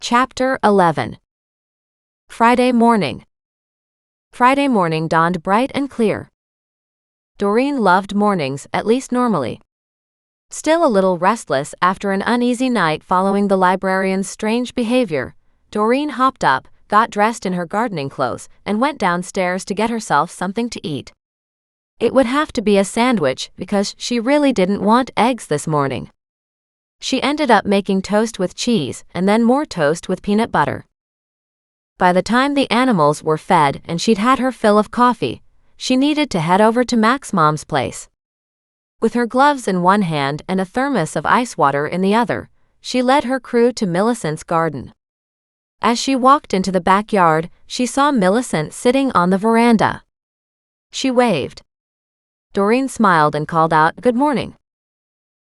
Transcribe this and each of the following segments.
Chapter 11. Friday morning. Friday morning dawned bright and clear. Doreen loved mornings, at least normally. Still a little restless after an uneasy night following the librarian's strange behavior, Doreen hopped up, got dressed in her gardening clothes, and went downstairs to get herself something to eat. It would have to be a sandwich because she really didn't want eggs this morning. She ended up making toast with cheese and then more toast with peanut butter. By the time the animals were fed and she'd had her fill of coffee, she needed to head over to Mac's mom's place. With her gloves in one hand and a thermos of ice water in the other, she led her crew to Millicent's garden. As she walked into the backyard, she saw Millicent sitting on the veranda. She waved. Doreen smiled and called out, "Good morning."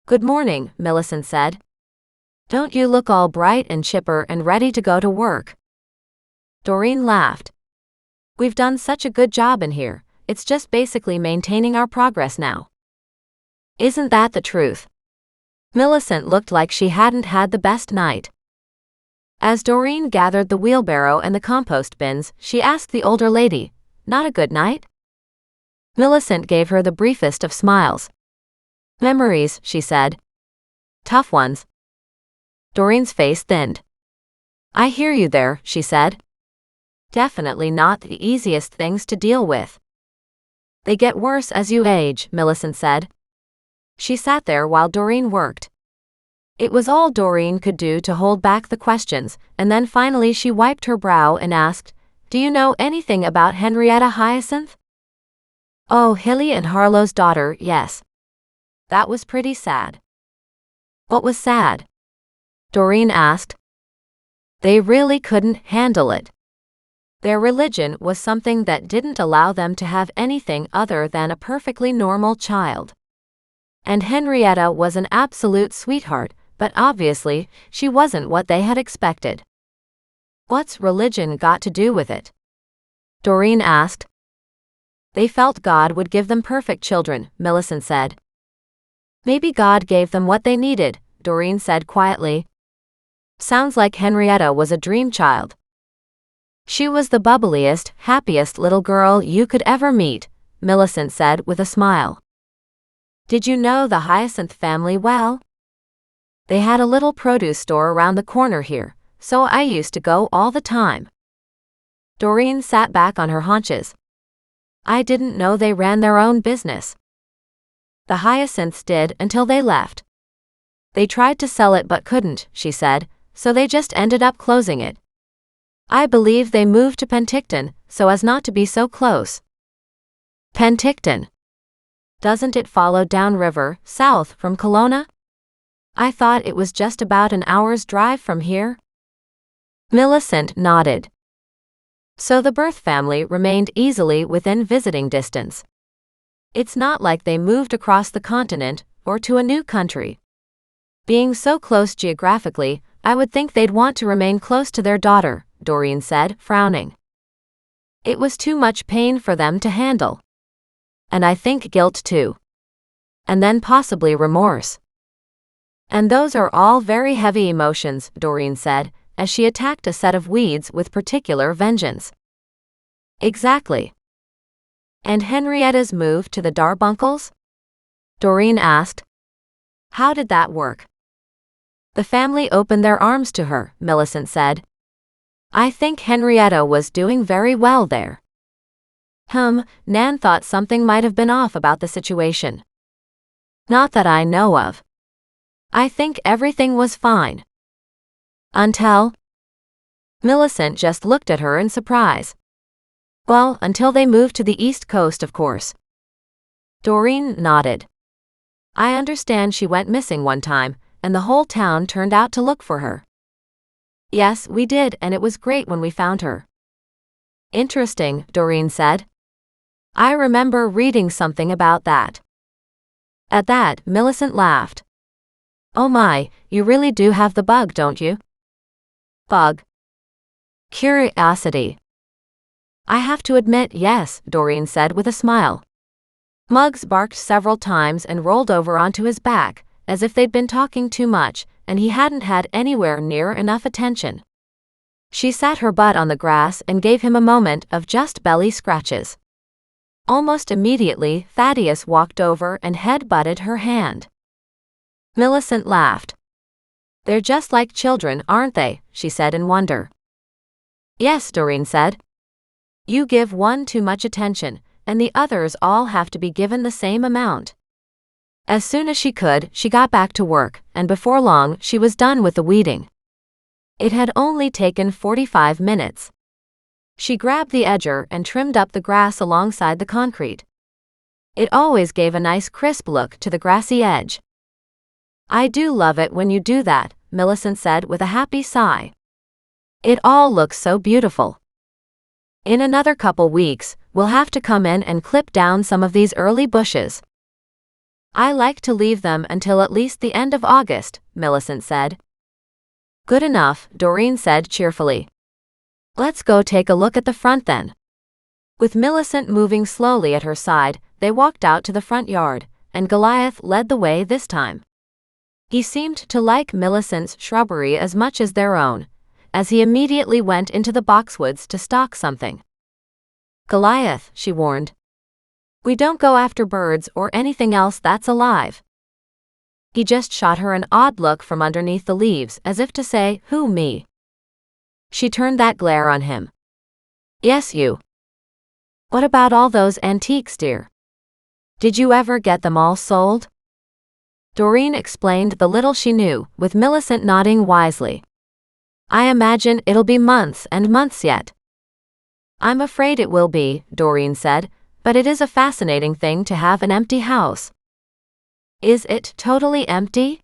"Good morning," Millicent said. "Don't you look all bright and chipper and ready to go to work?" Doreen laughed. "We've done such a good job in here, it's just basically maintaining our progress now." "Isn't that the truth?" Millicent looked like she hadn't had the best night. As Doreen gathered the wheelbarrow and the compost bins, she asked the older lady, "Not a good night?" Millicent gave her the briefest of smiles. "Memories," she said. "Tough ones." Doreen's face thinned. "I hear you there," she said. "Definitely not the easiest things to deal with." "They get worse as you age," Millicent said. She sat there while Doreen worked. It was all Doreen could do to hold back the questions, and then finally she wiped her brow and asked, "Do you know anything about Henrietta Hyacinth?" "Oh, Hilly and Harlow's daughter, yes. That was pretty sad." "What was sad?" Doreen asked. "They really couldn't handle it. Their religion was something that didn't allow them to have anything other than a perfectly normal child. And Henrietta was an absolute sweetheart, but obviously, she wasn't what they had expected." "What's religion got to do with it?" Doreen asked. "They felt God would give them perfect children," Millicent said. "Maybe God gave them what they needed," Doreen said quietly. "Sounds like Henrietta was a dream child." "She was the bubbliest, happiest little girl you could ever meet," Millicent said with a smile. "Did you know the Hyacinth family well?" "They had a little produce store around the corner here, so I used to go all the time." Doreen sat back on her haunches. "I didn't know they ran their own business." "The Hyacinths did until they left. They tried to sell it but couldn't," she said, "so they just ended up closing it. I believe they moved to Penticton so as not to be so close." "Penticton? Doesn't it follow downriver, south from Kelowna? I thought it was just about an hour's drive from here." Millicent nodded. So the birth family remained easily within visiting distance. It's not like they moved across the continent or to a new country. Being so close geographically, I would think they'd want to remain close to their daughter, Doreen said, frowning. "It was too much pain for them to handle. And I think guilt too. And then possibly remorse. And those are all very heavy emotions," Doreen said, as she attacked a set of weeds with particular vengeance. "Exactly." "And Henrietta's move to the Darbunkles?" Doreen asked. "How did that work?" "The family opened their arms to her," Millicent said. "I think Henrietta was doing very well there." Nan thought something might have been off about the situation. "Not that I know of. I think everything was fine." "Until?" Millicent just looked at her in surprise. "Well, until they moved to the East Coast, of course." Doreen nodded. "I understand she went missing one time, and the whole town turned out to look for her." "Yes, we did, and it was great when we found her." "Interesting," Doreen said. "I remember reading something about that." At that, Millicent laughed. "Oh my, you really do have the bug, don't you?" "Bug?" "Curiosity." "I have to admit, yes," Doreen said with a smile. Muggs barked several times and rolled over onto his back, as if they'd been talking too much, and he hadn't had anywhere near enough attention. She sat her butt on the grass and gave him a moment of just belly scratches. Almost immediately, Thaddeus walked over and head-butted her hand. Millicent laughed. "They're just like children, aren't they?" she said in wonder. "Yes," Doreen said. "You give one too much attention, and the others all have to be given the same amount." As soon as she could, she got back to work, and before long, she was done with the weeding. It had only taken 45 minutes. She grabbed the edger and trimmed up the grass alongside the concrete. It always gave a nice crisp look to the grassy edge. "I do love it when you do that," Millicent said with a happy sigh. "It all looks so beautiful. In another couple weeks, we'll have to come in and clip down some of these early bushes." "I like to leave them until at least the end of August," Millicent said. "Good enough," Doreen said cheerfully. "Let's go take a look at the front then." With Millicent moving slowly at her side, they walked out to the front yard, and Goliath led the way this time. He seemed to like Millicent's shrubbery as much as their own, as he immediately went into the boxwoods to stalk something. "Goliath," she warned. "We don't go after birds or anything else that's alive." He just shot her an odd look from underneath the leaves, as if to say, "Who, me?" She turned that glare on him. "Yes, you. What about all those antiques, dear? Did you ever get them all sold?" Doreen explained the little she knew, with Millicent nodding wisely. "I imagine it'll be months and months yet." "I'm afraid it will be," Doreen said, "but it is a fascinating thing to have an empty house." "Is it totally empty?"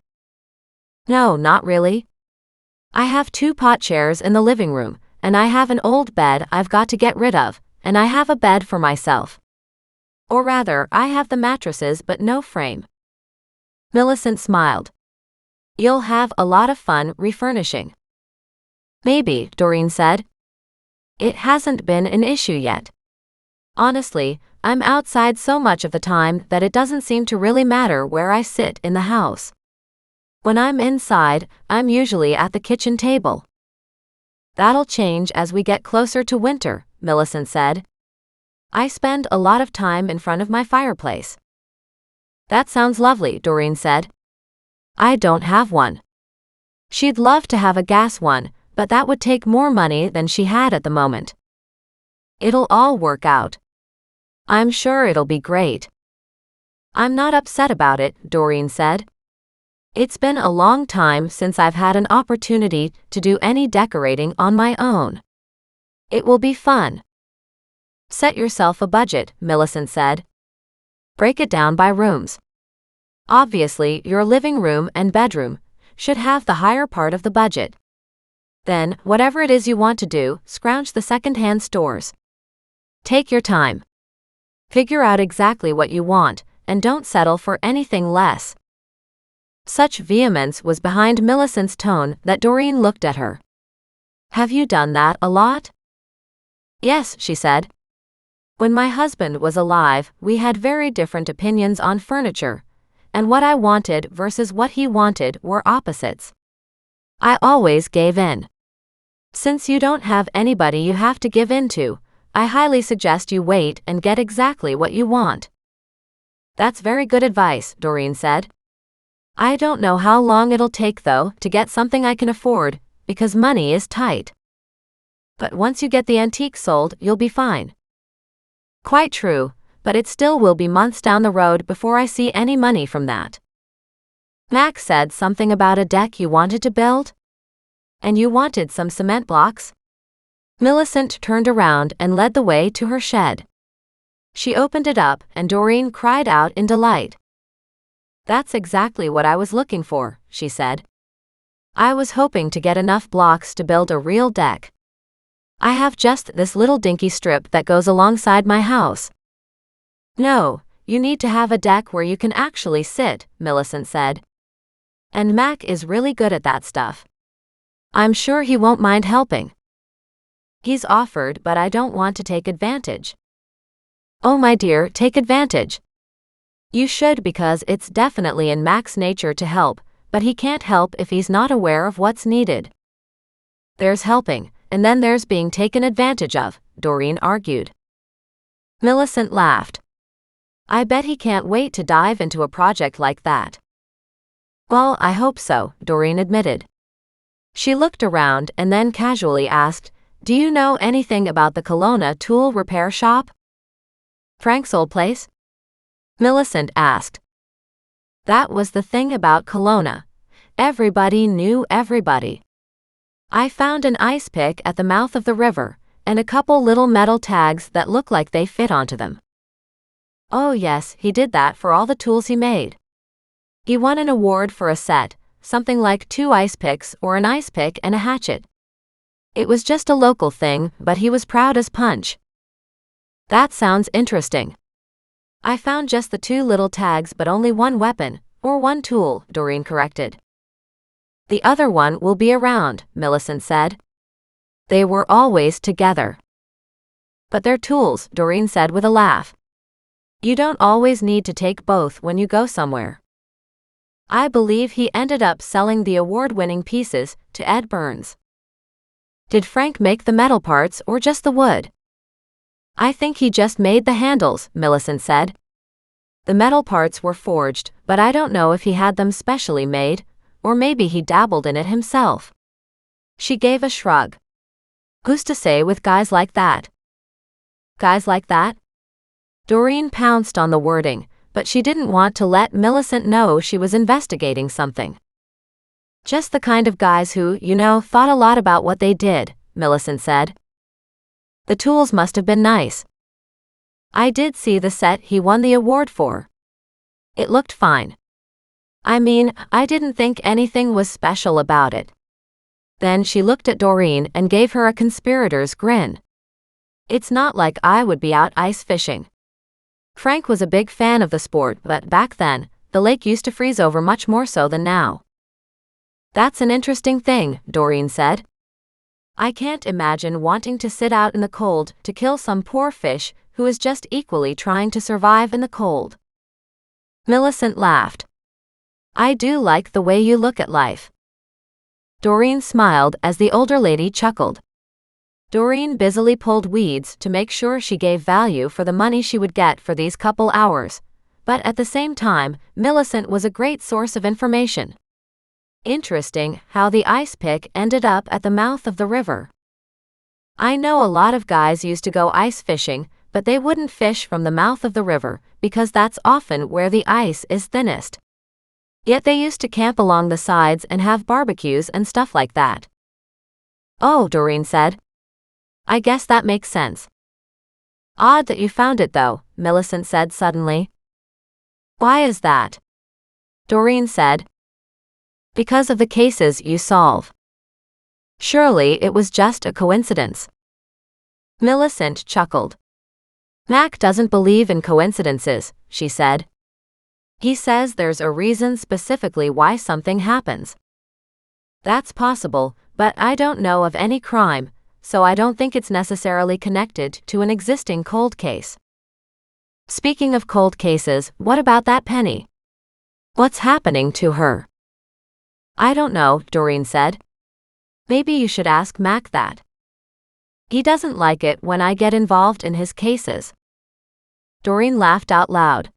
"No, not really. I have 2 pot chairs in the living room, and I have an old bed I've got to get rid of, and I have a bed for myself. Or rather, I have the mattresses but no frame." Millicent smiled. "You'll have a lot of fun refurnishing." "Maybe," Doreen said. "It hasn't been an issue yet. Honestly, I'm outside so much of the time that it doesn't seem to really matter where I sit in the house. When I'm inside, I'm usually at the kitchen table." "That'll change as we get closer to winter," Millicent said. "I spend a lot of time in front of my fireplace." "That sounds lovely," Doreen said. "I don't have one." She'd love to have a gas one, but that would take more money than she had at the moment. "It'll all work out. I'm sure it'll be great." "I'm not upset about it," Doreen said. "It's been a long time since I've had an opportunity to do any decorating on my own. It will be fun." "Set yourself a budget," Millicent said. "Break it down by rooms. Obviously, your living room and bedroom should have the higher part of the budget. Then, whatever it is you want to do, scrounge the second-hand stores. Take your time. Figure out exactly what you want, and don't settle for anything less." Such vehemence was behind Millicent's tone that Doreen looked at her. "Have you done that a lot?" "Yes," she said. "When my husband was alive, we had very different opinions on furniture, and what I wanted versus what he wanted were opposites. I always gave in. Since you don't have anybody you have to give in to, I highly suggest you wait and get exactly what you want." "That's very good advice," Doreen said. "I don't know how long it'll take, though, to get something I can afford, because money is tight. But once you get the antique sold, you'll be fine." "Quite true, but it still will be months down the road before I see any money from that." "Max said something about a deck you wanted to build? And you wanted some cement blocks?" Millicent turned around and led the way to her shed. She opened it up, and Doreen cried out in delight. "That's exactly what I was looking for," she said. "I was hoping to get enough blocks to build a real deck. I have just this little dinky strip that goes alongside my house." "No, you need to have a deck where you can actually sit," Millicent said. "And Mac is really good at that stuff. I'm sure he won't mind helping. He's offered, but I don't want to take advantage." "Oh, my dear, take advantage. You should, because it's definitely in Mac's nature to help, but he can't help if he's not aware of what's needed. There's helping, and then there's being taken advantage of, Doreen argued. Millicent laughed. I bet he can't wait to dive into a project like that. Well, I hope so, Doreen admitted. She looked around and then casually asked, Do you know anything about the Kelowna tool repair shop? Frank's old place? Millicent asked. That was the thing about Kelowna. Everybody knew everybody. I found an ice pick at the mouth of the river, and a couple little metal tags that look like they fit onto them. Oh yes, he did that for all the tools he made. He won an award for a set, something like 2 ice picks or an ice pick and a hatchet. It was just a local thing, but he was proud as punch. That sounds interesting. I found just the 2 little tags but only 1 weapon, or 1 tool, Doreen corrected. The other one will be around, Millicent said. They were always together. But they're tools, Doreen said with a laugh. You don't always need to take both when you go somewhere. I believe he ended up selling the award-winning pieces to Ed Burns. Did Frank make the metal parts or just the wood? I think he just made the handles, Millicent said. The metal parts were forged, but I don't know if he had them specially made, or maybe he dabbled in it himself. She gave a shrug. Who's to say with guys like that? Guys like that? Doreen pounced on the wording, but she didn't want to let Millicent know she was investigating something. Just the kind of guys who, thought a lot about what they did, Millicent said. The tools must have been nice. I did see the set he won the award for. It looked fine. I mean, I didn't think anything was special about it. Then she looked at Doreen and gave her a conspirator's grin. It's not like I would be out ice fishing. Frank was a big fan of the sport, but back then, the lake used to freeze over much more so than now. That's an interesting thing, Doreen said. I can't imagine wanting to sit out in the cold to kill some poor fish who is just equally trying to survive in the cold. Millicent laughed. I do like the way you look at life. Doreen smiled as the older lady chuckled. Doreen busily pulled weeds to make sure she gave value for the money she would get for these couple hours, but at the same time, Millicent was a great source of information. Interesting how the ice pick ended up at the mouth of the river. I know a lot of guys used to go ice fishing, but they wouldn't fish from the mouth of the river because that's often where the ice is thinnest. Yet they used to camp along the sides and have barbecues and stuff like that. Oh, Doreen said. I guess that makes sense. Odd that you found it though, Millicent said suddenly. Why is that? Doreen said. Because of the cases you solve. Surely it was just a coincidence. Millicent chuckled. Mac doesn't believe in coincidences, she said. He says there's a reason specifically why something happens. That's possible, but I don't know of any crime, so I don't think it's necessarily connected to an existing cold case. Speaking of cold cases, what about that Penny? What's happening to her? I don't know, Doreen said. Maybe you should ask Mac that. He doesn't like it when I get involved in his cases. Doreen laughed out loud.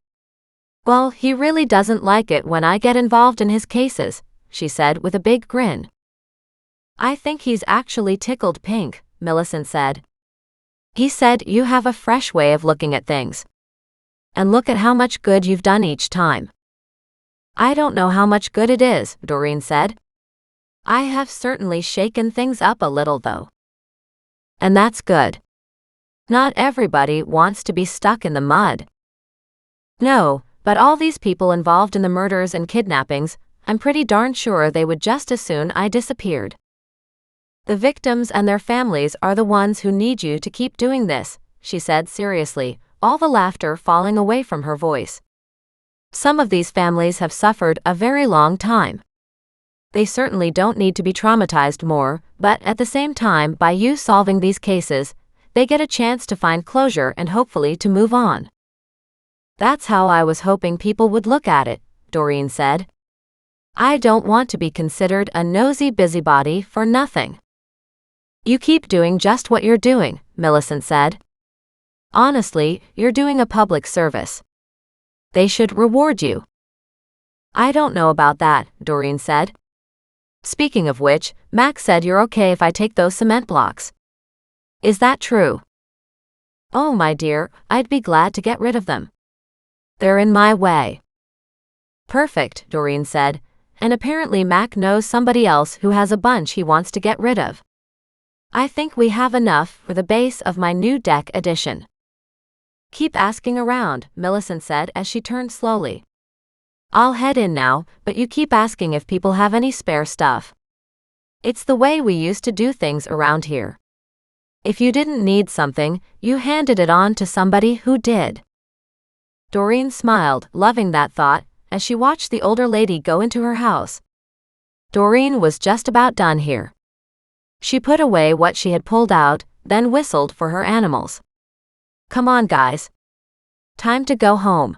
Well, he really doesn't like it when I get involved in his cases, she said with a big grin. I think he's actually tickled pink, Millicent said. He said you have a fresh way of looking at things. And look at how much good you've done each time. I don't know how much good it is, Doreen said. I have certainly shaken things up a little though. And that's good. Not everybody wants to be stuck in the mud. No, but all these people involved in the murders and kidnappings, I'm pretty darn sure they would just as soon I disappeared. The victims and their families are the ones who need you to keep doing this, she said seriously, all the laughter falling away from her voice. Some of these families have suffered a very long time. They certainly don't need to be traumatized more, but at the same time, by you solving these cases, they get a chance to find closure and hopefully to move on. That's how I was hoping people would look at it, Doreen said. I don't want to be considered a nosy busybody for nothing. You keep doing just what you're doing, Millicent said. Honestly, you're doing a public service. They should reward you. I don't know about that, Doreen said. Speaking of which, Max said you're okay if I take those cement blocks. Is that true? Oh, my dear, I'd be glad to get rid of them. They're in my way. Perfect, Doreen said, and apparently Mac knows somebody else who has a bunch he wants to get rid of. I think we have enough for the base of my new deck edition. Keep asking around, Millicent said as she turned slowly. I'll head in now, but you keep asking if people have any spare stuff. It's the way we used to do things around here. If you didn't need something, you handed it on to somebody who did. Doreen smiled, loving that thought, as she watched the older lady go into her house. Doreen was just about done here. She put away what she had pulled out, then whistled for her animals. Come on, guys. Time to go home.